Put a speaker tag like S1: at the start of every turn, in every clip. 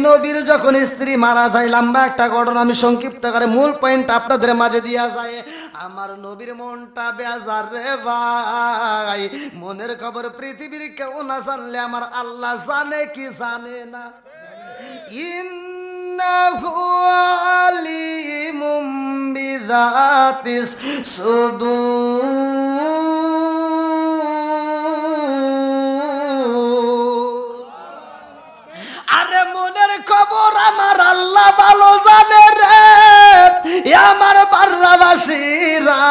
S1: নবীর যখন স্ত্রী মারা যায়, লম্বা একটা ঘটনা, আমি সংক্ষিপ্ত করে মূল পয়েন্ট আপনাদের মাঝে দিয়া যায়। আমার নবীর মনটা বেজার রে ভাই, মনের খবর পৃথিবীর কেউ না জানলে আমার আল্লাহ জানে কি জানে না? ইন্নাহু আলিমুম বিযাতিস সুদূর। আরে মনের খবর আমার আল্লাহ ভালো জানে রে, আমার বাররাবাসীরা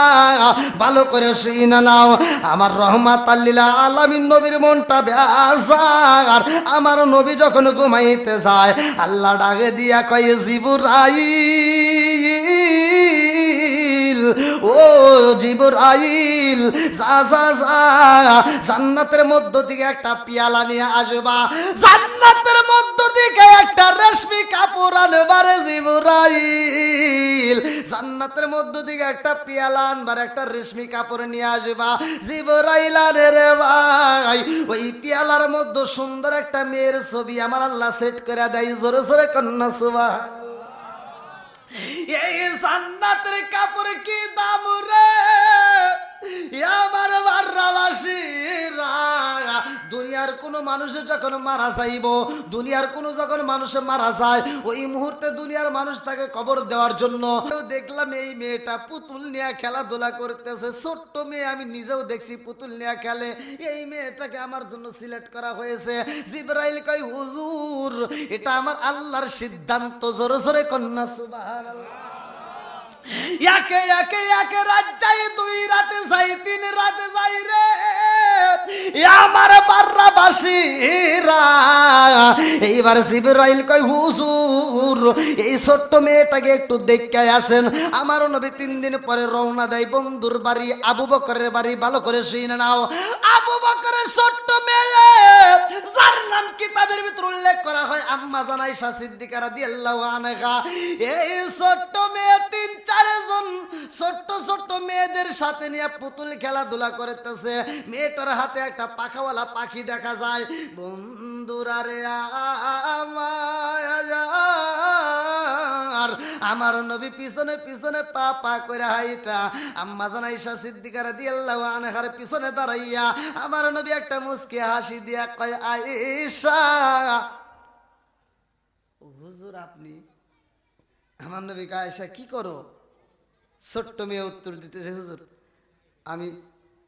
S1: ভালো করে শুনে নাও। আমার রহমাতাল লিল আলামিন নবীর মনটা বেজার। আমার নবী যখন ঘুমাইতে যায়, আল্লাহ ডাকে দিয়া কয় জিবরাইল, ও জিবরাইল, যা যা যা, জান্নাতের মধ্য থেকে একটা পেয়ালা নিয়ে আসবা, জান্নাতের মধ্য থেকে একটা রেশমি কাপড় আনবার জিবরাইল, জান্নাতের মধ্য থেকে একটা পেয়ালা আনবার একটা রেশমি কাপড় নিয়ে আসবা। জিবরাইল আরে রে ভাই, ওই পেয়ালার মধ্যে সুন্দর একটা মেয়ের ছবি আমার আল্লাহ সেট করে দেয়। জোরে জোরে কন্যা সুবহানাল্লাহ। এই জান্নাতের কাপড় কি দাম রে আমার বাররাবাসীরা। দুনিয়ার কোন মানুষ যখন মারা যাইব, দুনিয়ার কোন যখন মানুষ মারা যায়, ওই মুহূর্তে দুনিয়ার মানুষ তাকে কবর দেওয়ার জন্য দেখলাম এই মেয়েটা পুতুল নিয়ে খেলাধুলা করতেছে, ছোট্ট মেয়ে, আমি নিজেও দেখছি পুতুল নিয়ে খেলে। এই মেয়েটাকে আমার জন্য সিলেক্ট করা হয়েছে। জিবরাইল কয় হুজুর, এটা আমার আল্লাহর সিদ্ধান্ত। জোরে জোরে কন্যা সুবহানাল্লাহ। একে একে একে রাত যাই, 2 রাতে যাই, 3 রাতে যাই রে আমার বাররাবাসীরা। এইবার জিবরাইল কয় হুজুর, এই ছোট্ট মেয়েটাকে একটু দেখে আসেন। আমার নবী 3 দিন পরে রওনা দেয় বন্ধুর বাড়ি, আবু বকরের বাড়ি। ভালো করে শুনে নাও, আবু বকরের ছোট্ট মেয়ে, যার নাম কিতাবের ভিতর উল্লেখ করা হয় আম্মা জান আয়েশা সিদ্দিকা রাদিয়াল্লাহু আনহা। এই ছোট্ট মেয়ে 3-4 জন ছোট্ট ছোট্ট মেয়েদের সাথে নিয়ে পুতুল খেলাধুলা করতেছে। মেয়েটার হাতে একটা পাখাওয়ালা পাখি দেখা যায়। বন্ধুরা রে আমার নবী পিছনে পিছনে পা পা করে হাইটা আম্মা জান আয়েশা সিদ্দিকা রাদিয়াল্লাহু আনহার পিছনে দাঁড়াইয়া আমার নবী একটা মুস্কি হাসি দিয়া কয়, আয়েশা, হুজুর আপনি? আমার নবী কয়, আয়েশা কি করো? ছোট্ট মেয়ে উত্তর দিতেছে, হুজুর আমি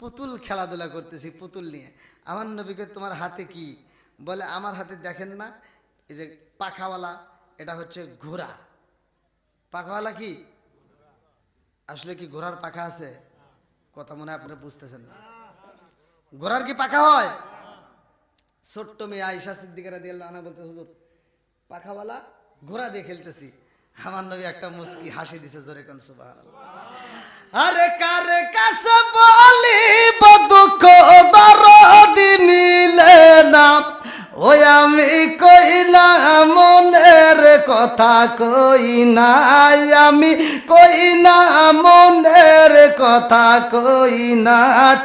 S1: পুতুল খেলাধুলা করতেছি পুতুল নিয়ে। আমার নবীকে তোমার হাতে কি? বলে আমার হাতে দেখেন না, এই যে পাখাওয়ালা, এটা হচ্ছে ঘোড়া। পাখাওয়ালা কি? আসলে কি ঘোড়ার পাখা আছে? কথা মনে হয় আপনারা বুঝতেছেন না। ঘোড়ার কি পাখা হয়? ছোট্ট মেয়ে আয়েশা সিদ্দিকা রাদিয়াল্লাহু আনহা বলতে, হুজুর পাখাওয়ালা ঘোড়া দিয়ে খেলতেছি। আমার নবী একটা মুস্কি হাসি দিছে। জোরে কোন সুবহানাল্লাহ। আরে কার কাছে বলিব দুঃখ দরদ মিলে না, ওই আমি কই না মনের কথা, কই না আমি, কই না মনের কথা, কই না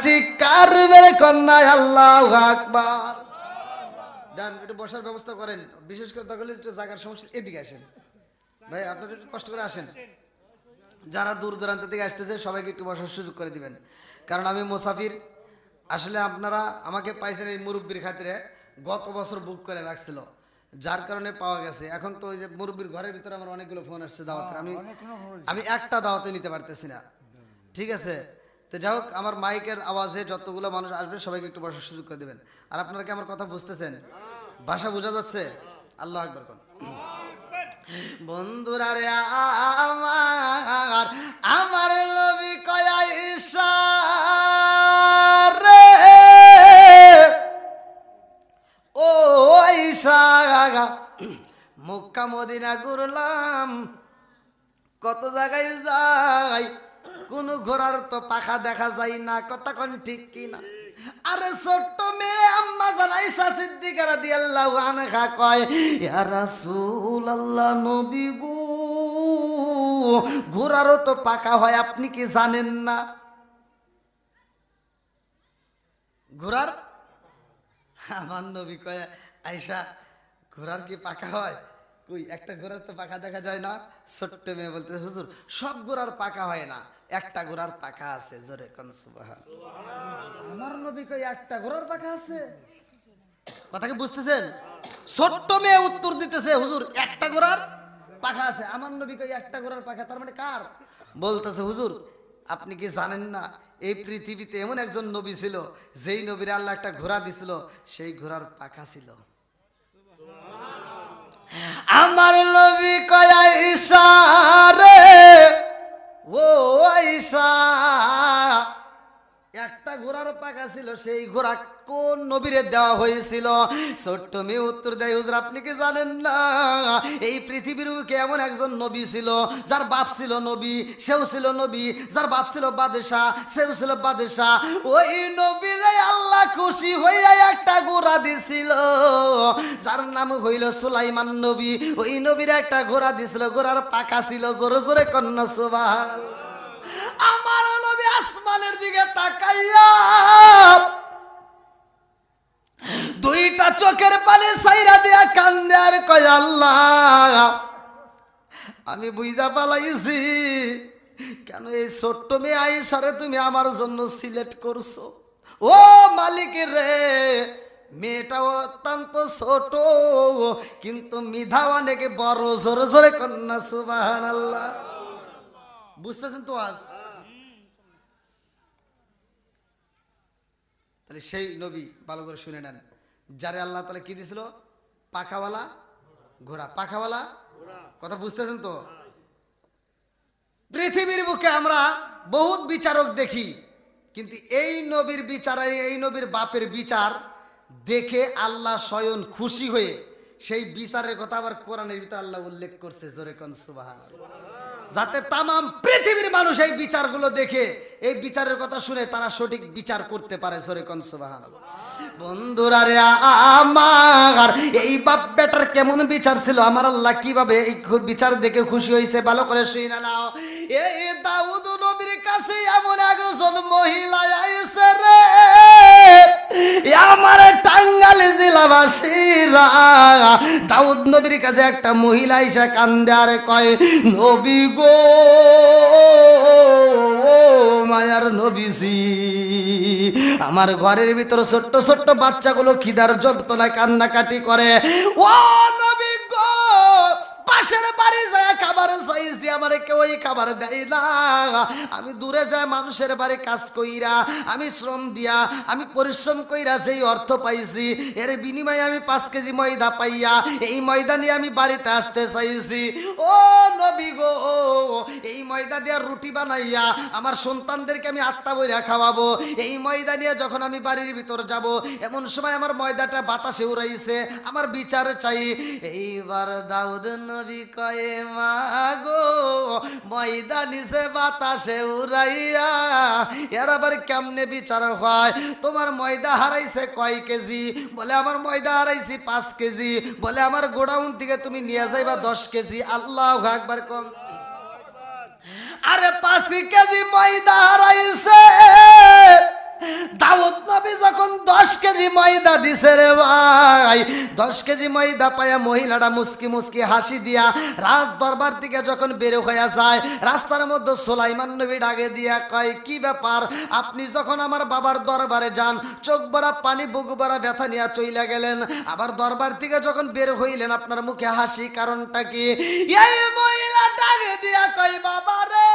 S1: চিৎকার মেরে কন্যা আল্লাহু আকবার। ডান একটু বসার ব্যবস্থা করেন, বিশেষ করে দরকার হলে একটু জায়গার সমস্যা, এদিকে আসেন ভাই, আপনারা একটু কষ্ট করে আসেন। যারা দূর দূরান্ত থেকে আসতেছে সবাইকে একটু বসার সুযোগ করে দিবেন, কারণ আমি মুসাফির। আসলে আপনারা আমাকে পাইছেন এই মুরব্বির খাতিরে, গত বছর বুক করে রাখছিল, যার কারণে পাওয়া গেছে। এখন তো ওই যে মুরব্বির ঘরের ভিতরে আমার অনেকগুলো ফোন আসছে দাওয়াতের, আমি একটা দাওয়াতে নিতে পারতেছি না। ঠিক আছে, তো যাই হোক, আমার মাইকের আওয়াজে যতগুলো মানুষ আসবে সবাইকে একটু বসার সুযোগ করে দেবেন। আর আপনারা কি আমার কথা বুঝতেছেন? ভাষা বোঝা যাচ্ছে? আল্লাহু আকবার কোন। বন্ধুরা রে আমার নবী কয়, আয়েশা রে, ও আয়েশা, মক্কা মদিনা ঘুরলাম, কত জায়গায় যাই, কোন ঘোড়ার তো পাখা দেখা যায় না। কথা কোন ঠিক কিনা? আরে ছোট্ট মেয়ে আম্মা জান আয়েশা সিদ্দিকা রাদিয়াল্লাহু আনহা কয়, ইয়া রাসূলুল্লাহ, নবী গো, ঘোড়ারও তো পাখা হয়, আপনি কি জানেন না? ঘোড়ার, আমার নবী কয়, আয়েশা ঘোড়ার কি পাখা হয়? কই একটা ঘোড়ার তো পাখা দেখা যায় না। ছোট্ট মেয়ে বলতে, হুজুর সব ঘোড়ার পাখা হয় না, একটা ঘোড়ার পাখা আছে। জোরে কোন সুবহানাল্লাহ। আমার নবী কই একটা ঘোড়ার পাখা আছে? কথা কি বুঝতেছেন? ছোট্ট মেয়ে উত্তর দিতেছে, হুজুর একটা ঘোড়ার পাখা আছে। আমার নবী কই একটা ঘোড়ার পাখা, তার মানে কার? বলতেছে, হুজুর আপনি কি জানেন না এই পৃথিবীতে এমন একজন নবী ছিল, যেই নবীর আল্লাহ একটা ঘোড়া দিছিল, সেই ঘোড়ার পাখা ছিল। আমার নবী কয়, আয়েশা রে, ও আয়েশা, একটা ঘোড়ার পাখা ছিল, সেই ঘোড়া কোন নবীরে দেওয়া হয়েছিল? ছোট্ট মেয়ে উত্তর দেয়, হুজুর আপনি কি জানেন না এই পৃথিবীর বুকে এমন একজন নবী ছিল, যার বাপ ছিল নবী, সেও ছিল নবী, যার বাপ ছিল বাদশাহ, সেও ছিল বাদশাহ। ওই নবীরে আল্লাহ খুশি হইয়া একটা ঘোড়া দিছিল, যার নাম হইল সুলাইমান নবী। ওই নবীর একটা ঘোড়া দিছিল, ঘোড়ার পাখা ছিল। জোরে জোরে কন্যা সুবহানাল্লাহ। আমার নবী আসমানের দিকে তাকাইয়া দুইটা চোখের পানি সাইরা দিয়া কান্দে আর কয়, আল্লাহ আমি বুঝা পালাইছি কেন এই ছোট্ট মেয়ে আয়েশারে তুমি আমার জন্য সিলেক্ট করছো। ও মালিক রে, মেয়েটা অত্যন্ত ছোট কিন্তু মিধা অনেক বড়। জোরে জোরে কন্যা সুবহানাল্লাহ। বুঝতেছেন তো? আজ তাহলে সেই নবী ভালো করে শুনে নেন, যারে আল্লাহ তাআলা কি দিছিল? পাখাওয়ালা ঘোড়া। পাখাওয়ালা কথা বুঝতেছেন তো? পৃথিবীর বুকে আমরা বহুত বিচারক দেখি, কিন্তু এই নবীর বিচার, এই নবীর বাপের বিচার দেখে আল্লাহ স্বয়ং খুশি হয়ে সেই বিচারের কথা আবার কোরআনের ভিতরে আল্লাহ উল্লেখ করছে। জোরে কোন সুবহানাল্লাহ। যাতে তামাম পৃথিবীর মানুষ এই বিচারগুলো দেখে, এই বিচারের কথা শুনে তারা সঠিক বিচার করতে পারে। জোরে কোন সুবহানাল্লাহ। বন্ধুরা রে আমার, এই বাপ বেটার কেমন বিচার ছিল, আমার আল্লাহ কিভাবে এই বিচার দেখে খুশি হয়েছে, ভালো করে শুনে নাও। এই দাউদ নবীর কাছে এমন একজন মহিলা আইছে রে, আমার টাঙ্গাইল জেলাবাসীরা, দাউদ নবীর কাছে একটা মহিলা আইসা কান্দে আর কয়, নবী গো, মায়ার নবীজি, আমার ঘরের ভিতরে ছোট্ট ছোট্ট বাচ্চাগুলো খিদার যন্ত্রণায় কান্নাকাটি করে। ও নবী গো, পাশের বাড়ি যায় খাবার চাইছি, আমার কেউ খাবার দেয় না। আমি দূরে যায় মানুষের বাড়ি কাজ কইরা, আমি শ্রম দিয়া, আমি পরিশ্রম কইরা যেই অর্থ পাইছি, এর বিনিময়ে আমি 5 কেজি ময়দা পাইয়া এই ময়দা নিয়ে আমি বাড়িতে আসতে চাইছি। ও নবী গো, এই ময়দা দিয়ে রুটি বানাইয়া আমার সন্তানদেরকে আমি আত্মা বইরা খাওয়াবো। এই ময়দা নিয়ে যখন আমি বাড়ির ভিতর যাব, এমন সময় আমার ময়দাটা বাতাসে উড়াইছে, আমার বিচার চাই। এইবার দাউদ নবী কয়ে, মা গো, ময়দা নিছে বাতাসে উড়াইয়া, এর আবার কেমনে বিচার হয়? তোমার ময়দা হারাইছে কয় কেজি? বলে আমার ময়দা হারাইছি 5 কেজি। বলে আমার গোডাউন থেকে তুমি নিয়ে যাইবা 10 কেজি। আল্লাহু আকবার কম। আরে 5 কেজি ময়দা হারাইছে, দাউদ নবী যখন 10 কেজি ময়দা দিছে রে ভাই, 10 কেজি ময়দা পায়া মহিলাটা মুস্কি মুস্কি হাসি দিয়া রাজ দরবার থেকে যখন বের হয়ে যায়, রাস্তার মধ্যে সুলাইমান নবী ডাকে দিয়া কয়, কি ব্যাপার, আপনি যখন আমার বাবার দরবারে যান, চোখ ভরা পানি বুক ভরা ব্যথা নিয়ে চইলা গেলেন, আবার দরবার থেকে যখন বের হইলেন আপনার মুখে হাসি, কারণটা কি? এই মহিলা ডাকে দিয়া কয়, বাবা রে,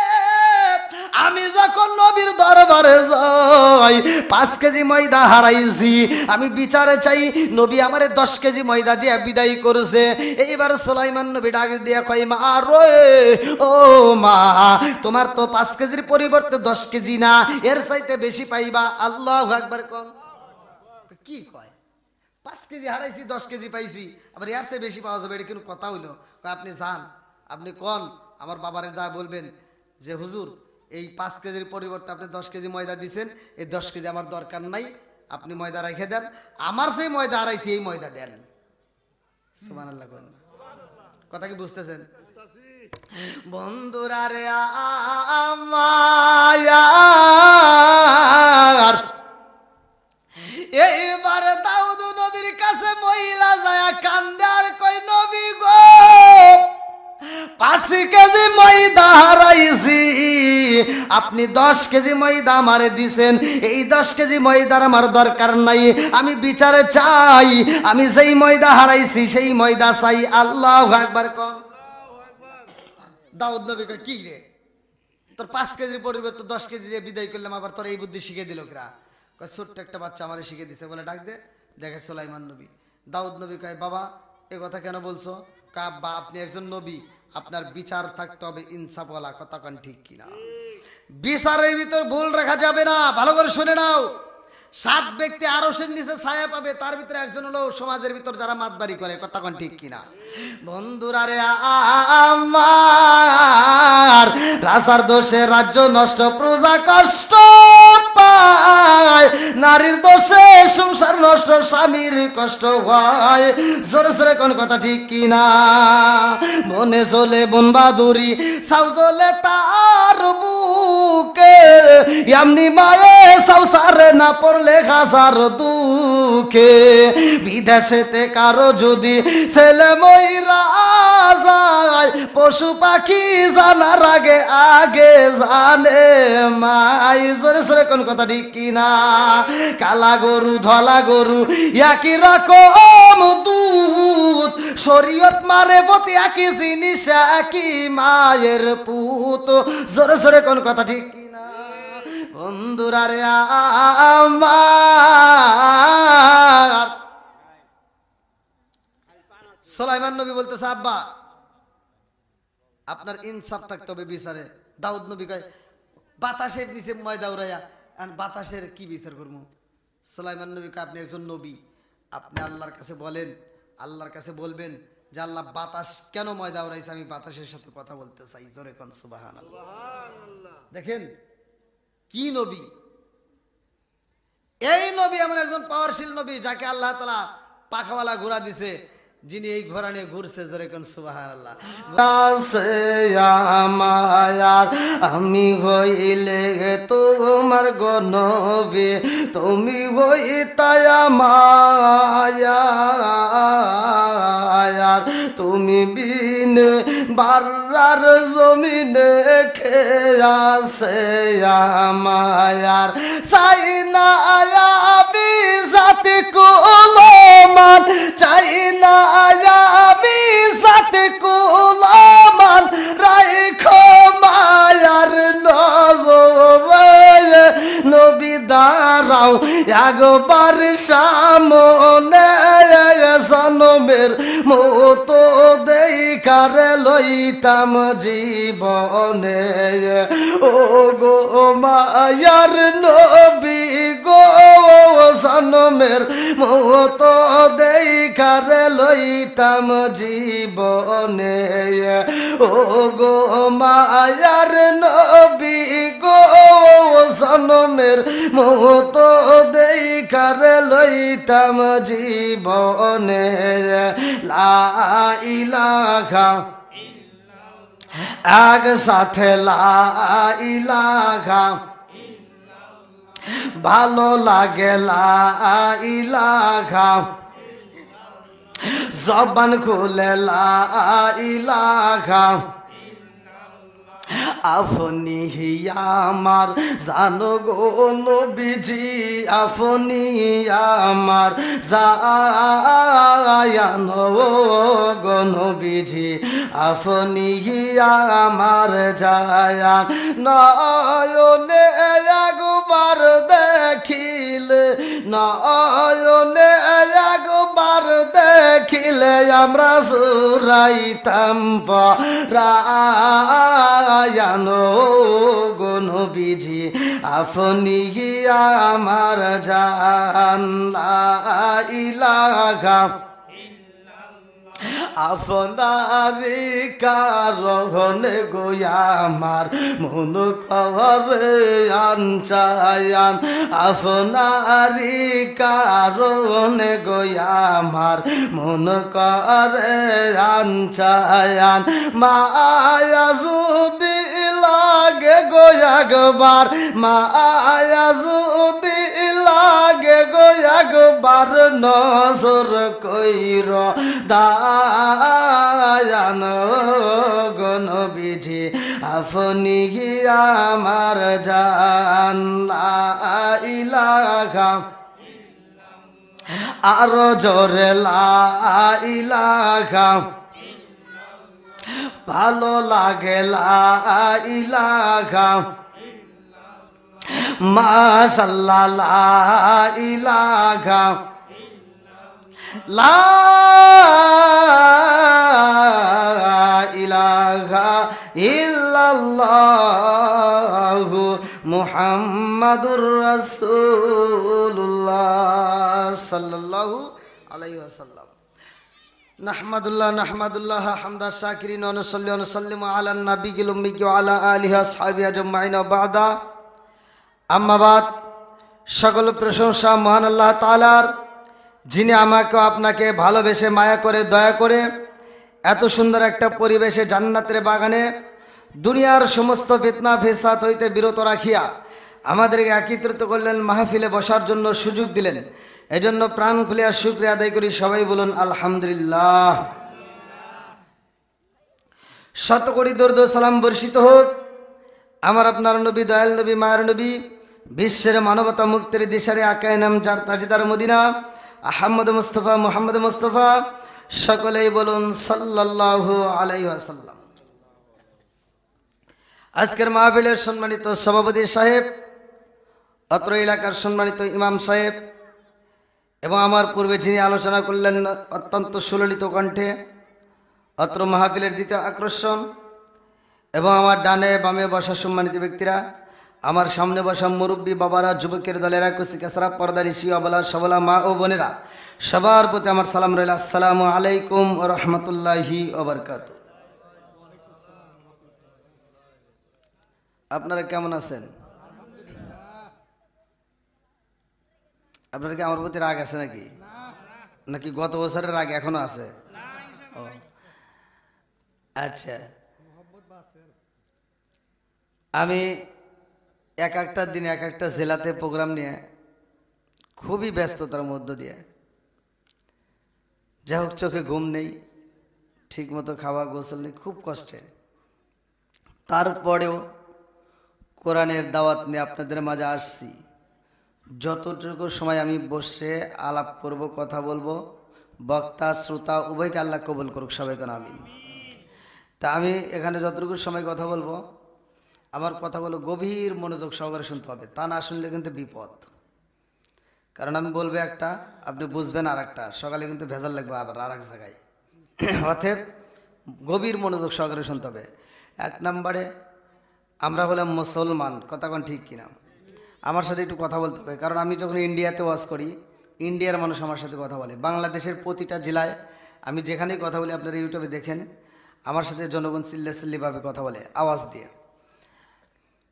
S1: আমি যখন নবীর দরবারে যাই 5 কেজি ময়দা হারাইছি, আমি বিচারে চাই। নবী আমারে 10 কেজি ময়দা দিয়ে বিদায় করেছে। এইবার সুলাইমান নবী ডাক দিয়ে কয়, মা রে, ও মা, তোমার তো 5 কেজির পরিবর্তে 10 কেজি না, এর চাইতে বেশি পাইবা। আল্লাহু আকবার কোন। কি কয়? 5 কেজি হারাইছি, 10 কেজি পাইছি, আবার এর চেয়ে বেশি পাওয়া যাবে, এটা কিন্তু কথা হইলো? আপনি যান, আপনি কোন আমার বাবারে যা বলবেন যে হুজুর, এই 5 কেজির পরিবর্তে আপনি 10 কেজি ময়দা দিচ্ছেন, এই 10 কেজি আমার দরকার নাই, আপনি ময়দা রেখে দেন, আমার সেই ময়দা হারাইছি এই ময়দা দেন। সুবহানাল্লাহ। কথা কি বুঝতেছেন বন্ধুরা রে আমার? এইবার দাউদ নবীর কাছে মহিলা যায় কান্দে আর কয়, নবী গো, ময়দা হারাইছি, আপনি 10 কেজি ময়দা আমারে দিছেন, এই 10 কেজি ময়দার আমার দরকার নাই, আমি বিচারে চাই, আমি যেই ময়দা হারাইছি সেই ময়দা চাই। আল্লাহু আকবার কোন। দাউদ নবী কয় কি রে, তোর 5 কেজির পরিবর্তে 10 কেজি দিয়ে বিদায় করলাম, আবার তোর এই বুদ্ধি শিখে দিল কিরা? কয় ছোট্ট একটা বাচ্চা আমারে শিখে দিছে, বলে ডাক দে। দেখে সুলাইমান নবী। দাউদ নবী কয় বাবা এ কথা কেন বলছো? বা আপনি একজন নবী, আপনার বিচার থাকতে হবে ইনসাফ ওয়ালা, কথা কোন ঠিক কিনা? বিচারের ভিতর ভুল রাখা যাবে না। ভালো করে শুনে নাও, 7 ব্যক্তি আরশের নিচে ছায়া পাবে, তার ভিতরে একজন হলো সমাজের ভিতর যারা মাতবাড়ি করে, কথা কোন ঠিক কিনা? বন্ধুরা রে আমার, রাজার দোষে রাজ্য নষ্ট, প্রজা কষ্ট পায়, নারীর দোষে সংসার নষ্ট, স্বামীর কষ্ট হয়। জোরে জোরে কোন কথা ঠিক কিনা? মনে চলে বন বাদুরি, সাউ চলে তার বুকে, এমনি মায়ে সাউসারে না পড়লে হাজার দুঃখে। বিদেশেতে কারো যদি ছেলে মইরা যায়, পশু পাখি জানার আগে আগে জানে মাই। জোরে জোরে কোন কথা ঠিক কিনা? কালা গরু ধলা গরু একই রকম দুধ, শরীয়ত মারে পতি একই জিনিস, একই মায়ের পুত। জোরে জোরে কোন কথা ঠিক কিনা? বন্ধুরা রে আমার, সুলাইমান নবী বলতেছে আব্বা আপনার ইনসাফ থাকতে হবে বিচারে। দাউদ নবী কয় বাতাসের নিচে ময়দা উড়াইয়া, আর বাতাসের কি বিচার করবো? সুলাইমান নবী কয় আপনি একজন নবী, আপনি আল্লাহর কাছে বলেন, আল্লাহর কাছে বলবেন যে আল্লাহ বাতাস কেন ময়দা উড়াইছে, আমি বাতাসের সাথে কথা বলতে চাই। জোরে কোন সুবহানাল্লাহ। দেখেন কি নবী, এই নবী এমন একজন পাওয়ারশীল নবী যাকে আল্লাহ তাআলা পাখাওয়ালা ঘোড়া দিছে, যিনি এই ঘোড়া নিয়ে ঘুরছে। জোরে কোন সুবহানাল্লাহ। আমার আমি হইলে তোমার গনবে, তুমি হইতাই আমার, তুমি বিনে বারার জমিনে খেয়াছে আমার। চাই না আয়াবি জাতি কুলমান, চাই না আয়াবি জাতি কুলমান, রাইখো মায়ার নজরে নবী দাঁড়াও একবার সামনে, জনমের মতো দেখারে লইতাম জীবনে। ও গো মায়ার নবী গো, জনমের মতো দেখারে লইতাম জীবনে। ও গো মায়ার নবী গো, জনমের মতো দেখারে লইতাম জীবনে। লা ইলাহা এক সাথে লা ইলাহা, ভালো লাগে লা ইলাহা, জবান খুলে লা ইলাহা। আপনি আমার জানো গো নবীজি, আপনি আমার জানো গো নবীজি, আপনি আমার জায়ান। নয়নে একবার দেখিলে, নয়নে একবার দেখিলে আমরা সুরাইতাম পরায়ান গো নবীজি, আপনি আমার জান। লা ইলাহা আপনারি কারণে গোয়া আমার মন করে আনচায়ান, আপনারি কারণে গোয়া আমার মন করে আনচায়ান। মায়া যদি লাগে গোয়া একবার, মায়া যদি লাগে গোয়া একবার, নজর কইর দায়ান গো নবীজি, আপনি আমার জান লা ইলাহা আরো জোরে লা ইলাহা ভালো লাগে লা ইলাহা মাশাআল্লাহ লা ইলাহা লা ইলাহা ইল্লাল্লাহু মুহাম্মাদুর রাসূলুল্লাহ সাল্লাল্লাহু আলাইহি ওয়াসাল্লাম। নাহমাদুল্লাহ হামদা শাকিরিন ওয়া নুসাল্লি ওয়া নুসাল্লিমু আলা নাবিয়িল উম্মি ওয়া আলা আলিহি ওয়া সাহবিহি আজমাইন ওয়া বা'দা। আম্মা বাদ, সকল প্রশংসা মহান আল্লাহ তাআলার, যিনি আমাকে আপনাকে ভালোবেসে মায়া করে দয়া করে এত সুন্দর একটা পরিবেশে জান্নাতের বাগানে দুনিয়ার সমস্ত ফিতনা ফেসাদ হইতে বিরত রাখিয়া আমাদেরকে একত্রিত করলেন, মাহফিলে বসার জন্য সুযোগ দিলেন। এজন্য প্রাণ খুলিয়া শুকরিয়া আদায় করি। সবাই বলুন আলহামদুলিল্লাহ। শত কোটি দরুদ ও সালাম বর্ষিত হোক আমার আপনার নবী, দয়াল নবী, মায়ের নবী, বিশ্বের মানবতা মুক্তির দিশারি আকায়ে নাম যার তাজদার মদিনা আহমদ মুস্তফা মুহাম্মদ মুস্তফা, সকলেই বলুন সাল্লাল্লাহু আলাইহি ওয়াসাল্লাম। আজকের মাহফিলের সম্মানিত সভাপতি সাহেব, অত্র এলাকার সম্মানিত ইমাম সাহেব এবং আমার পূর্বে যিনি আলোচনা করলেন অত্যন্ত সুললিত কণ্ঠে, অত্র মাহফিলের দ্বিতীয় আকর্ষণ, এবং আমার ডানে বামে বসা সম্মানিত ব্যক্তিরা, আমার সামনে বসা মুরব্বী বাবারা, যুবকের দলেরা, কুসি কাসরা, পর্দারি শিওয়াবলা, সবলা মা ও বোনেরা, সবার প্রতি আমার সালাম রইল। আসসালামু আলাইকুম ওয়া রাহমাতুল্লাহি ওয়া বারাকাতুহু। আপনারা কেমন আছেন? আপনার কি আমার প্রতি রাগ আছে নাকি? নাকি গত বছরের রাগ এখনো আছে? আচ্ছা, আমি এক একটা দিনে এক একটা জেলাতে প্রোগ্রাম নিয়ে খুবই ব্যস্ততার মধ্য দিয়ে, যাই হোক চোখে ঘুম নেই, ঠিক মতো খাওয়া গোসল নেই, খুব কষ্টে, তারপরেও কোরআনের দাওয়াত নিয়ে আপনাদের মাঝে আসছি। যতটুকু সময় আমি বসে আলাপ করব, কথা বলবো, বক্তা শ্রোতা উভয়কে আল্লাহ কবুল করুক, সবাইকে আমিন। তা আমি এখানে যতটুকু সময় কথা বলবো, আমার কথাগুলো গভীর মনোযোগ সহকারে শুনতে হবে, তা না শুনলে কিন্তু বিপদ। কারণ আমি বলবো একটা, আপনি বুঝবেন আর একটা, সকালে কিন্তু ভেজাল লাগবে আবার আর এক জায়গায়। অতএব গভীর মনোযোগ সহকারে শুনতে হবে। এক নম্বরে, আমরা হলাম মুসলমান, কথা কোন ঠিক কিনা? আমার সাথে একটু কথা বলতে হবে, কারণ আমি যখন ইন্ডিয়াতে ওয়াজ করি, ইন্ডিয়ার মানুষ আমার সাথে কথা বলে। বাংলাদেশের প্রতিটা জেলায় আমি যেখানেই কথা বলি, আপনারা ইউটিউবে দেখেন, আমার সাথে জনগণ চিল্লাচিল্লিভাবে কথা বলে আওয়াজ দিয়ে।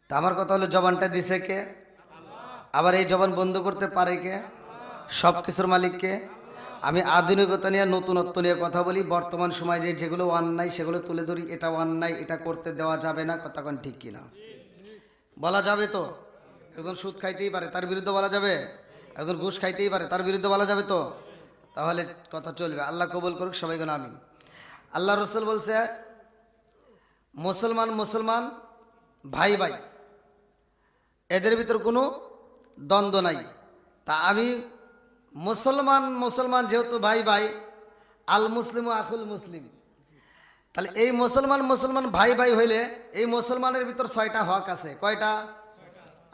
S1: তা আমার কথা হলো, জবানটা দিছে কে? আবার এই জবান বন্ধ করতে পারে কে? সব কিছুর মালিককে। আমি আধুনিকতা নিয়ে, নতুনত্ব নিয়ে কথা বলি। বর্তমান সমাজে যেগুলো অন্যায় সেগুলো তুলে ধরি, এটা অন্যায়, এটা করতে দেওয়া যাবে না, কথা কোন ঠিক কিনা? বলা যাবে তো? একজন সুদ খাইতেই পারে, তার বিরুদ্ধে বলা যাবে? একজন ঘুষ খাইতেই পারে, তার বিরুদ্ধে বলা যাবে তো? তাহলে কথা চলবে। আল্লাহ কবুল করুক, সবাইকে আমিন। আল্লাহ রসুল বলছে, মুসলমান মুসলমান ভাই ভাই, এদের ভিতর কোনো দ্বন্দ্ব নাই। তা আমি মুসলমান মুসলমান যেহেতু ভাই ভাই, আল মুসলিম আখুল মুসলিম, তাহলে এই মুসলমান মুসলমান ভাই ভাই হইলে এই মুসলমানের ভিতর 6টা হক আছে। কয়টা?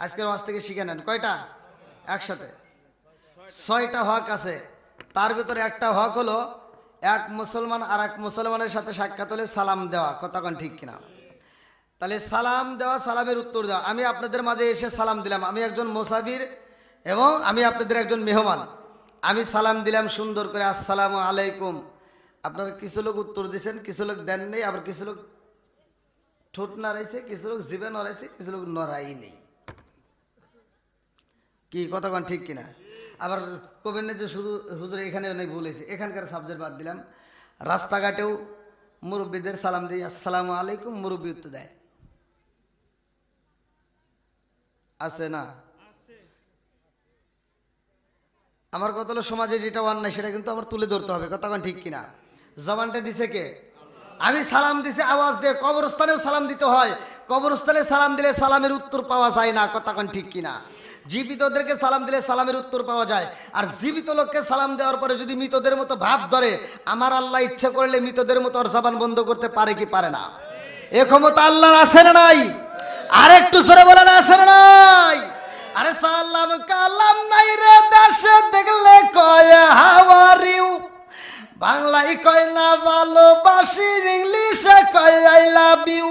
S1: আজকের ওয়াজ থেকে শিখে নেন, কয়টা? একসাথে 6টা হক আছে। তার ভিতরে একটা হক হলো, এক মুসলমান আর এক মুসলমানের সাথে সাক্ষাৎ হলে সালাম দেওয়া, কথা কোন ঠিক কিনা? তাহলে সালাম দেওয়া, সালামের উত্তর দেওয়া। আমি আপনাদের মাঝে এসে সালাম দিলাম, আমি একজন মুসাফির এবং আমি আপনাদের একজন মেহমান। আমি সালাম দিলাম সুন্দর করে, আসসালামু আলাইকুম। আপনারা কিছু লোক উত্তর দিয়েছেন, কিছু লোক দেন নেই, আবার কিছু লোক ঠোঁট নাড়াইছে, কিছু লোক জিভে নড়াইছে, কিছু লোক নড়াই নেই। কি কথা কোন ঠিক কিনা? আবার কবেন যে শুধু হুজুর এখানে অনেক ভুল হয়েছে, এখানকার সাবজেক্ট বাদ দিলাম। রাস্তাঘাটেও মুরব্বীদের সালাম দিই, আসসালামু আলাইকুম, মুরব্বী উত্তর দেয়, আছে না? আমার কথা হলো, সমাজে যেটা অন্যায় সেটা কিন্তু আমার তুলে ধরতে হবে, কথা কোন ঠিক কিনা? জবানটা দিছে কে? আমি সালাম দিছি আওয়াজ দিয়ে। কবরস্থানেও সালাম দিতে হয়, কবরস্থানে সালাম দিলে সালামের উত্তর পাওয়া যায় না, কথা কোন ঠিক কিনা? জীবিতদেরকে সালাম দিলে সালামের উত্তর পাওয়া যায়, আর জীবিত লোককে সালাম দেওয়ার পরে যদি মৃতদের মতো ভাব ধরে, আমার আল্লাহ ইচ্ছা করলে মৃতদের মতো ওর জবান বন্ধ করতে পারে কি পারে না? এ ক্ষমতা আল্লাহর আছে না নাই? আরেকটু জোরে বলেন আছে না নাই? আরে সালাম কালাম নাই রে দেশে দেখলে কয় হাউ আর ইউ, বাংলায় কয় না ভালোবাসি, ইংলিশে কয় আই লাভ ইউ।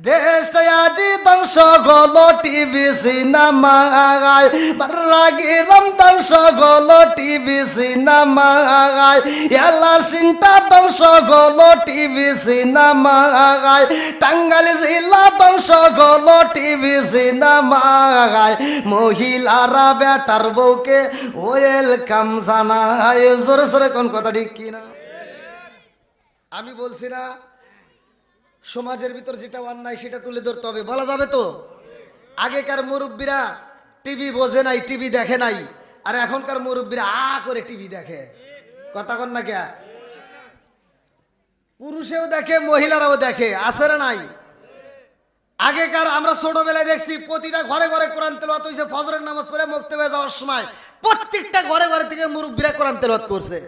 S1: দেশটা আজি ধ্বংস হলো টিভি সিনেমায়, বারাগিরাম ধ্বংস হলো টিভি সিনেমায়, এলাসিনটা ধ্বংস হলো টিভি সিনেমায়, টাঙ্গাইল জেলা ধ্বংস হলো টিভি সিনেমায়, মহিলারা বেটার বউকে ওয়েলকাম জানায়। জোরে জোরে কোন কথা ঠিক কিনা? আমি বলছি না সমাজের ভিতর যেটা অন্যায় সেটা তুলে ধরতে হবে, বলা যাবে তো? আগেকার মুরব্বীরা টিভি বোঝে নাই, টিভি দেখে নাই, আর এখনকার মুরব্বীরা করে টিভি দেখে, কথা কন না কে? পুরুষেও দেখে মহিলারাও দেখে, আছে না নাই? আগেকার আমরা ছোটবেলায় দেখছি প্রতিটা ঘরে ঘরে কোরআন তেলাওয়াত হইছে, ফজরের নামাজ পড়ে মুক্তবে যাওয়ার সময় প্রত্যেকটা ঘরে ঘরে থেকে মুরব্বীরা কোরআন তেলাওয়াত করছে।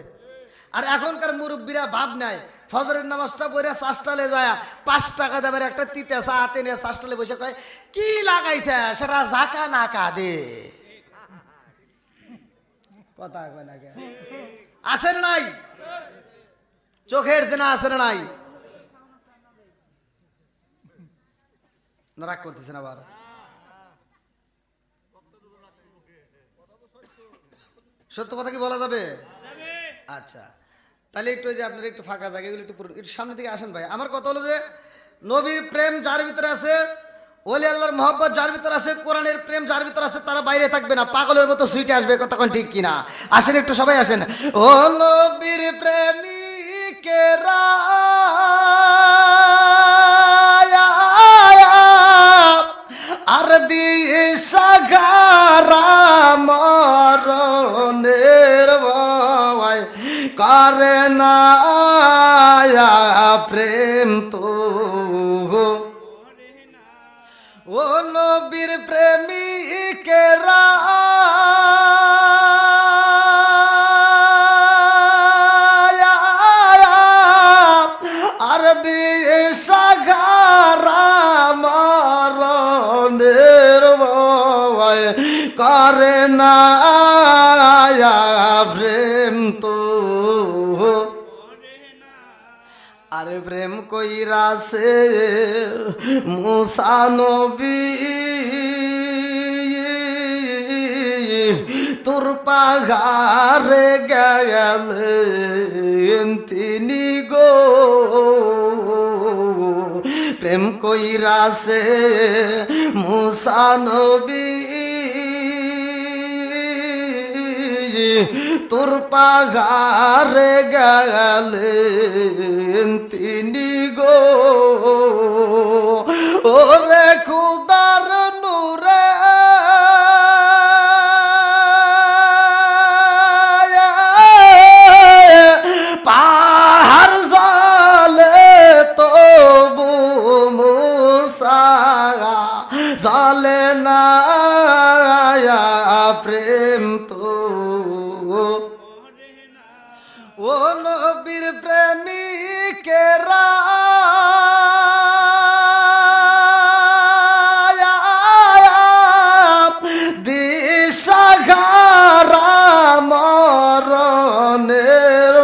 S1: আর এখনকার মুরব্বীরা ভাব নাই, ফজরের নামাজটা পড়ে চাষটালে যায় 5 টাকা দামের একটা তিতে চা হাতে নিয়ে চাষটালে বসে কয় কি লাগাইছে সেটা জাকা না কাঁদে, কথা কয় না? আছে না নাই? চোখের জেনা আছে না নাই? রাগ করতেছেন আবার? সত্য কথা কি বলা যাবে? আচ্ছা, তাহলে একটু যে আপনার একটু ফাঁকা জায়গাগুলো একটু সামনে থেকে আসেন ভাই। আমার কথা হলো যে নবীর প্রেম যার ভিতরে আছে, ওলি আল্লাহর মহব্বত যার ভিতরে আছে, কোরআনের প্রেম যার ভিতরে আছে, তারা বাইরে থাকবে না, পাগলের মতো সুইটে আসবে, কথা কোন ঠিক কিনা? আসেন একটু সবাই আসেন। ও নবীর প্রেমিকেরা আর দিশাগারা মরণের ভয় করে না প্রেম তো, ও নবীর প্রেমিকেরা আর দিশাগারা মরণের ভয় করে না প্রেম তো, আরে প্রেম কইরাছে মুসা নবী তোর পাগারে গেলেন তিনি গো, প্রেম কইরাছে মুসা নবী তোর পাগারে গেলেন তিনি গো, ওরে খুদার নূরে পাহাড় জালে তবু মুসা জালে না প্রেম তো, ও নবীর প্রেমিকেরা দিশাগারা মরণের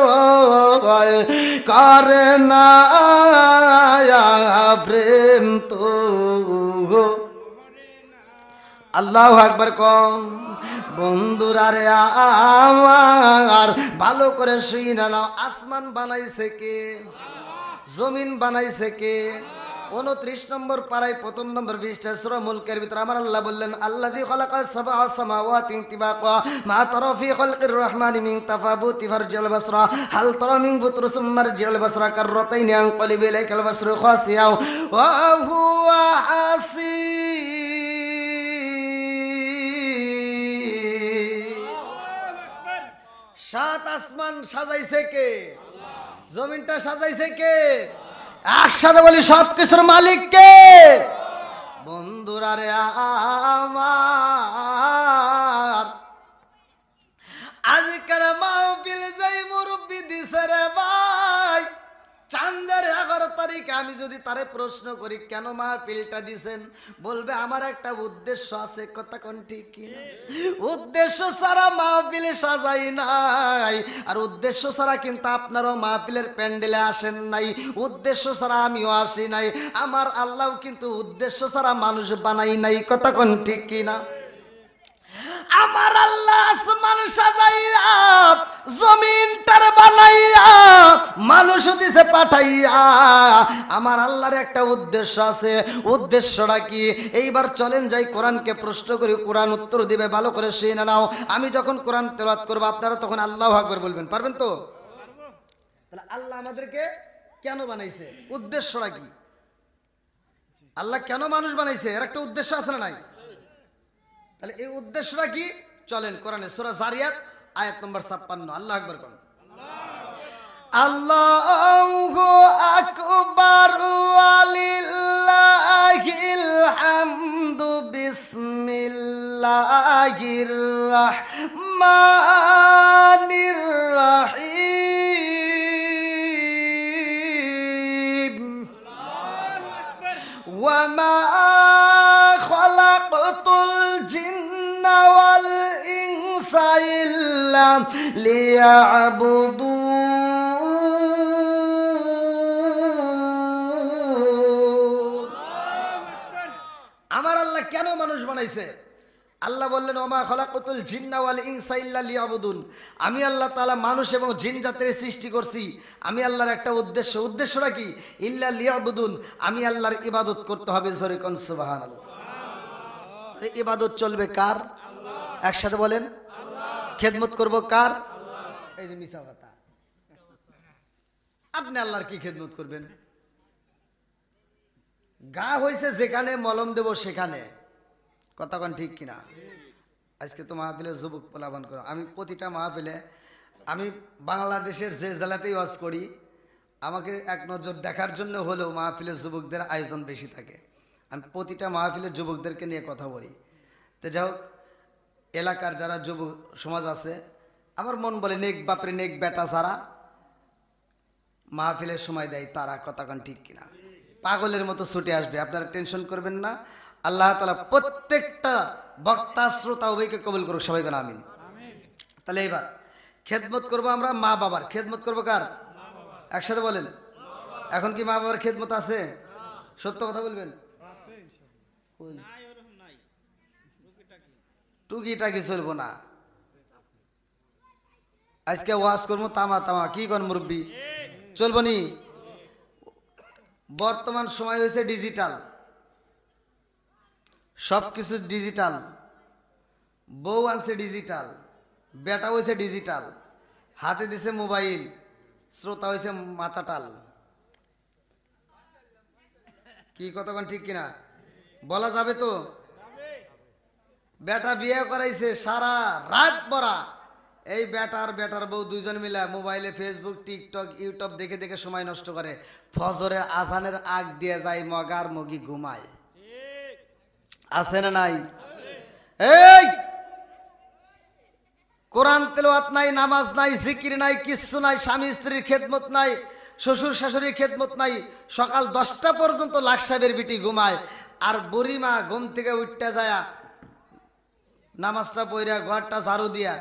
S1: ভয় করে না প্রেম তো, আল্লাহু আকবার কম। বন্ধুরা রে আমার ভালো করে শুইনা নাও, আসমান বানাইছে কে? জমিন বানাইছে কে? 29 নম্বর পারায় 1ম নম্বর পৃষ্ঠা সূরা মুলকের ভিতরে আমার আল্লাহ বললেন আল্লাযী খালাকাস সাবআ সামাওয়াতি তিবাকা মা তারা ফি খালকির রহমানি মিন তাফাবুতি ফারজিল বাসরা হাল তারা মিন ফুতরুসুম মারজিল বাসরা কাররাতাইনি আনকালিবু ইলাইকাল বাসরু খাসিয়া ওয়া হুয়া হাসি। 7 আসমান সাজাইছে কে? জমিনটা সাজাইছে কে? একসাথে বলি সবকিছুর মালিক কে? বন্ধুরা রে আমার, আজকের মাহফিল যাই মুরব্বি দিছে রে ভাই, চাঁদের 11 তারিখে আমি যদি তারে প্রশ্ন করি কেন মাহফিলটা দিছেন, বলবে আমার একটা উদ্দেশ্য আছে। কথা কোন ঠিক কিনা? উদ্দেশ্য ছাড়া মাহফিল সাজাই নাই, আর উদ্দেশ্য ছাড়া কিন্তু আপনারাও মাহফিলের প্যান্ডেলে আসেন নাই, উদ্দেশ্য ছাড়া আমিও আসি নাই, আমার আল্লাহ কিন্তু উদ্দেশ্য ছাড়া মানুষ বানাই নাই। কথা কোন ঠিক কিনা? আমার আল্লাহ আসমান সাজাইয়া জমিনটার বানাইয়া মানুষ দিছে পাঠাইয়া, আমার আল্লাহর একটা উদ্দেশ্য আছে। উদ্দেশ্যটা কি? এইবার চলেন যাই কোরআনকে প্রশ্ন করি, কোরআন উত্তর দিবে, ভালো করে শুনে নাও। আমি যখন কোরআন তেলাওয়াত করব আপনারা তখন আল্লাহু আকবার বলবেন, পারবেন তো? তাহলে আল্লাহ আমাদেরকে কেন বানাইছে, উদ্দেশ্যটা কি? আল্লাহ কেন মানুষ বানাইছে, এর একটা উদ্দেশ্য আছে না নাই? তাহলে এই উদ্দেশ্যটা কি? চলেন কোরআনে সূরা জারিয়াত আয়াত নম্বর 56, আল্লাহু আকবার কোন। আল্লাহু আকবার ওয়ালিল্লাহিল হামদু বিসমিল্লাহির রাহমানির রাহিম। ওয়া মা খালাকতুল জিন্না ওয়াল ইনসা ইল্লা লিয়াবুদুন। আমার আল্লাহ কেন মানুষ বানাইছে? আল্লাহ বললেন ওমা খালাকাতুল জিন্না ওয়াল ইনসা ইল্লা লিয়াবুদুন, আমি আল্লাহ তাআলা মানুষ এবং জিন জাতির সৃষ্টি করছি। আমি আল্লাহর একটা উদ্দেশ্য, উদ্দেশ্যটা কি? ইল্লা লিয়াবুদুন, আমি আল্লাহর ইবাদত করতে হবে। জোরে কোন সুবহানাল্লাহ। ইবাদত চলবে কার? একসাথে বলেন, খেদমত করব কার? এই যে মিছা কথা, আপনি আল্লাহর কি খেদমত করবেন? গা হয়েছে যেখানে মলম দেব সেখানে। কথা কোন ঠিক কিনা? আজকে তো মাহফিলে যুবক পোলাপান করো, আমি প্রতিটা মাহফিলে, আমি বাংলাদেশের যে জেলাতেই ওয়াজ করি, আমাকে এক নজর দেখার জন্য হলেও মাহফিলের যুবকদের আয়োজন বেশি থাকে। আমি প্রতিটা মাহফিলের যুবকদেরকে নিয়ে কথা বলি। তো যাই হোক, এলাকার যারা যুব সমাজ আছে, আমার মন বলে নেক বাপরে নেক বেটা যারা মাহফিলের সময় দেয় তারা। কথা কোন ঠিক কিনা? পাগলের মতো ছুটে আসবে, আপনারা টেনশন করবেন না। আল্লাহ তাআলা প্রত্যেকটা বক্তা শ্রোতা উভয়কে কবুল করুক, সবাই বলেন আমিন। তাহলে এবার খেদমত করব আমরা মা বাবার। খেদমত করবো কার? একসাথে বলেন। এখন কি মা বাবার খেদমত আছে? সত্য কথা বলবেন। টুকিটাকি চলবো না। আজকে ওয়াজ করবো তামা তামা, কি কোন মুরব্বী? চলবো নি? বর্তমান সময় হয়েছে ডিজিটাল, সবকিছু ডিজিটাল। বউ আনছে ডিজিটাল, বেটা হয়েছে ডিজিটাল, হাতে দিছে মোবাইল, শ্রোতা হয়েছে মাথাটাল। কি কতক্ষণ ঠিক কিনা বলা যাবে তো? বেটা বিয়ে করাইছে সারা রাত পড়া, এই বেটার বউ দুইজন মিলে মোবাইলে ফেসবুক টিকটক ইউটিউব দেখে দেখে সময় নষ্ট করে। ফজরের আজানের আগ দিয়ে যায় মগার মগি ঘুমায়। আছে না নাই? এই কোরআন তেলাওয়াত নাই, নামাজ নাই, জিকির নাই, কিচ্ছু নাই, স্বামী স্ত্রীর খেদমত নাই, শ্বশুর শাশুড়ির খেদমত নাই। সকাল 10টা পর্যন্ত লাখ সাহেবের বিটি ঘুমায়, আর বুড়ি মা ঘুম থেকে উঠতে যায় নামাজটা পড়িয়া ঘরটা ঝাড়ু দিয়া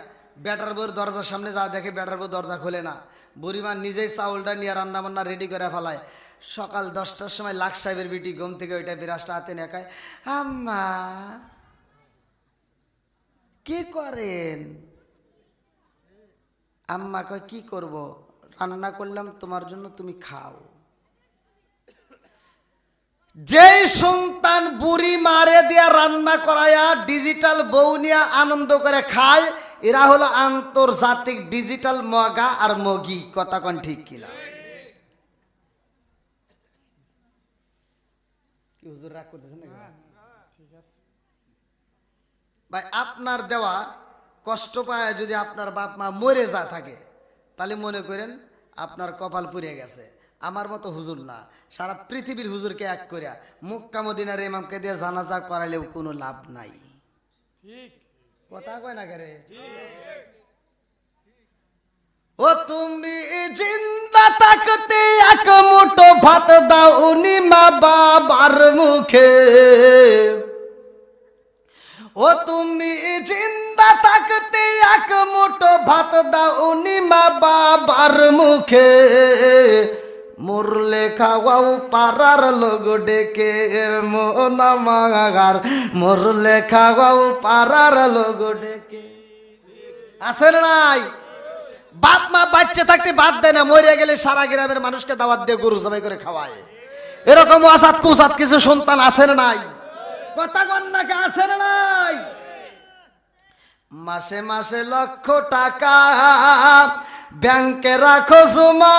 S1: বেটার বউর দরজার সামনে যা দেখে বেটার বউ দরজা খোলে না। বুড়িমা নিজেই চাউলটা নিয়ে রান্না বান্না রেডি করে ফেলায়। সকাল 10টার সময় লাখ সাহেবের বিটি ঘুম থেকে ওইটা বিরাজটা হাতে নিয়ে খায়, আম্মা কি করেন? আম্মা কয় কি করব, রান্না করলাম তোমার জন্য, তুমি খাও। যেই সন্তান বুড়ি মারে দিয়া রান্না করায়া ডিজিটাল বউ নিয়ে আনন্দ করে খায়, এরা হলো আন্তর্জাতিক ডিজিটাল মগা আর মগি। কথা কোন ঠিক কিনা? কি হুজুর রাগ করতেছেন নাকি? ভাই আপনার দেওয়া কষ্ট পায় যদি আপনার বাপ মা মরে যা থাকে, তাহলে মনে করেন আপনার কপাল পুড়ে গেছে। আমার মতো হুজুর না, সারা পৃথিবীর হুজুরকে এক করিয়া মক্কা মদিনার ইমামকে দিয়ে জানাজা করাইলেও কোনো লাভ নাই। কথা কয় না কে? ও তুমি জিন্দা থাকতে এক মুঠো ভাত দাও উনি মা বাবার মুখে, ও তুমি জিন্দা থাকতে এক মুঠো ভাত দাও উনি মা বাবার মুখে, মরলে খাওয়াও পাড়ার লোক ডেকে মন আমার, মরলে খাওয়াও পাড়ার লোক ডেকে। আছে নাই? বাপ মা বাচ্চা থাকতে বাদ দেয় না, মরে গেলে সারা গ্রামের মানুষকে দাওয়াত দিয়ে গরু জবাই করে খাওয়ায়। এরকম আসাদ কুসাদ কিছু সন্তান আছে না নাই? কথা কন্যাকে আছে না নাই? মাসে মাসে লক্ষ টাকা ব্যাংকে রাখো জমা,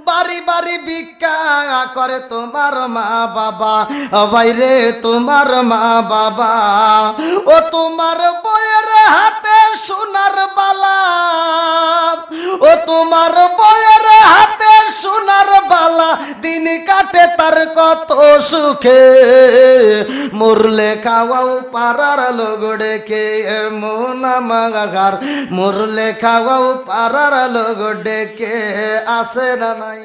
S1: বাড়ি বাড়ি ভিক্ষা করে তোমার মা বাবা, বাইরে তোমার মা বাবা। ও তোমার বইয়ের হাতে সোনার বালা, ও তোমার বইয়ের হাতে সোনার বালা, দিন কাটে তার কত সুখে, মরলে খাওয়াও পাড়ার লোক ডেকে মন আমার, মরলে খাওয়াও পাড়ার লোক ডেকে। আছে না নাই?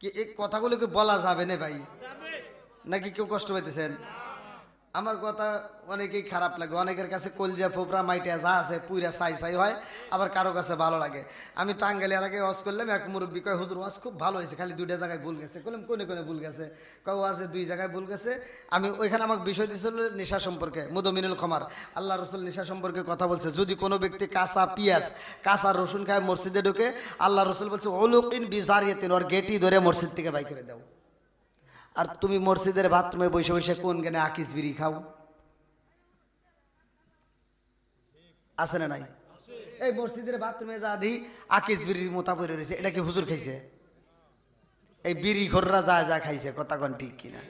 S1: কি এই কথাগুলো কি বলা যাবে না ভাই? নাকি কেউ কষ্ট পাইতেছেন? আমার কথা অনেকেই খারাপ লাগে, অনেকের কাছে কলজা ফোপরা মাইটা যা আছে পুরা সাই সাই হয়, আবার কারো কাছে ভালো লাগে। আমি টাঙ্গাইলে আগে ওয়াজ করলাম, এক মুরব্বী কয় হুজুর ওয়াজ খুব ভালো হয়েছে, খালি দুইটা জায়গায় ভুল গেছে। বললাম কোনে কোনে ভুল গেছে? কয় ওয়াজে দুই জায়গায় ভুল গেছে। আমি ওইখানে আমাকে বিষয় দিয়েছিল নেশা সম্পর্কে, মুদমিনুল খমার। আল্লাহ রসুল নেশা সম্পর্কে কথা বলছে, যদি কোনো ব্যক্তি কাঁচা পিঁয়াজ কাঁচা রসুন খায় মসজিদে ঢুকে, আল্লাহ রসুল বলছে ওলুকিন বিজারিয়াতিন, ওর গেটি ধরে মসজিদ থেকে বাই করে দাও। আর তুমি মসজিদের বাথরুমে বসে বসে কোন জ্ঞানে আকিস বিড়ি খাও? আছে না নাই? এই মসজিদের বাথরুমে যা দি আকিস বিড়ির মোতা পড়ে রয়েছে, এটা কি হুজুর খাইছে? এই বিড়ি ঘররা যা যা খাইছে, কথা কন ঠিক কিনা?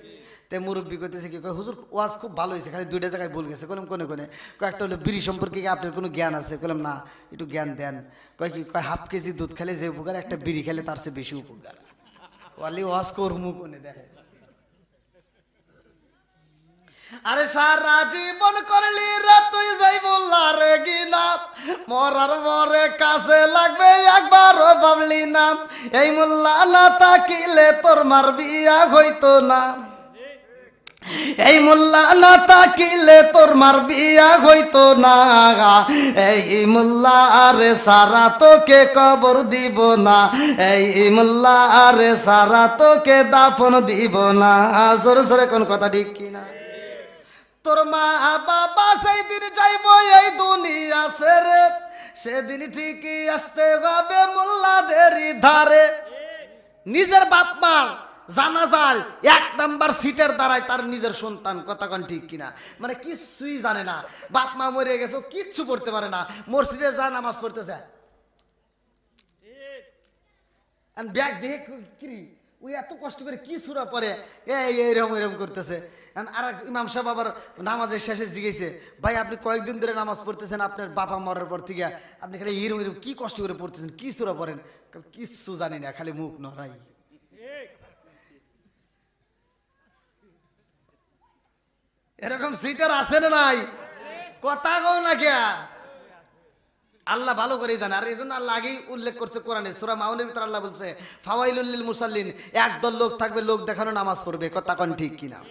S1: তে মুরব্বী করতেছে কি, হুজুর ওয়াজ খুব ভালো হয়েছে, খালি দুইটা জায়গায় ভুল গেছে। বললাম কোনে কোনে? কয়েকটা হলো বিড়ি সম্পর্কে কি আপনার কোনো জ্ঞান আছে? বললাম না, একটু জ্ঞান দেন। কয় কি? কয় হাফ কেজি দুধ খেলে যে উপকার, একটা বিড়ি খেলে তার চেয়ে বেশি উপকার। ওয়ালি ওয়াজ করমু কোনে দেখে? আরে সারা জীবন করলি রে তুই যাই বললা রে গিনা, মরার মরে কাছে লাগবে একবারও ভাবলি না, এই মোল্লা না তাকিলে তোর মার বিয়া হইতো না, এই মোল্লা না তাকিলে তোর মার বিয়া হইতো না, এই মোল্লা আরে সারা তোকে কবর দিব না, এই মোল্লা আরে সারা তোকে দাফন দিব না। জোরে জোরে কোন কথা ঠিক কিনা? তোর মা বাবা সেই দিন যাইব এই দুনিয়া ছেড়ে, সেদিন ঠিকই আসতে হবে মোল্লাদের ধারে। নিজের বাপ মা জানা যায় এক নাম্বার সিটের দ্বারাই তার নিজের সন্তান, কথা কন ঠিক কিনা? মানে কিচ্ছুই জানে না, বাপ মা মরে গেছে, কিচ্ছু পড়তে পারে না, মসজিদে যা নামাজ পড়তেছে ব্যাগ দেখে কি ওই এত কষ্ট করে কি সুরা পরে এইরকম এরকম করতেছে। আর ইমাম সাহেব আবার নামাজের শেষে জিজ্ঞেসে, ভাই আপনি কয়েকদিন ধরে নামাজ পড়তেছেন, আপনার বাবা মরার পর থেকে আপনি খালি এরকম এরকম কি কষ্ট করে পড়তেছেন, কি সুরা পড়েন? কিচ্ছু জানি না, খালি মুখ নড়াই। এরকম সিটার আছে না নাই? কথা কও না কে? আল্লাহ ভালো করেই জানে। আর এই জন্য আল্লাহ আগেই উল্লেখ করছে কোরআনে, সূরা মাউনের ভিতরে আল্লাহ বলছে ফাওয়াইলুল লিল মুসাল্লিন, একদল লোক থাকবে লোক দেখানো নামাজ পড়বে, কথা কন ঠিক কিনা?